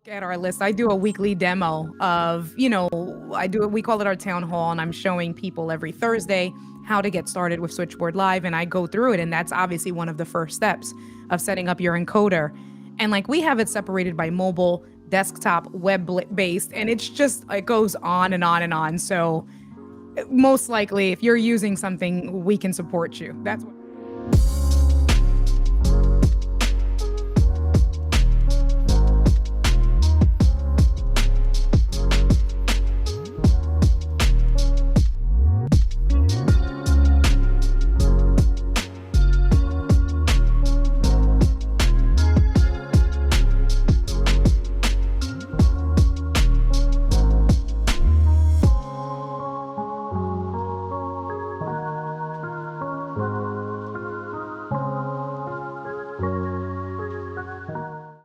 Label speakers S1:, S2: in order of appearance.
S1: At our list, I do a weekly demo of, we call it our town hall, and I'm showing people every Thursday how to get started with Switchboard Live, and I go through it, and that's obviously one of the first steps of setting up your encoder. And like we have it separated by mobile, desktop, web-based, and it goes on and on and on. So most likely, if you're using something, we can support you. That's what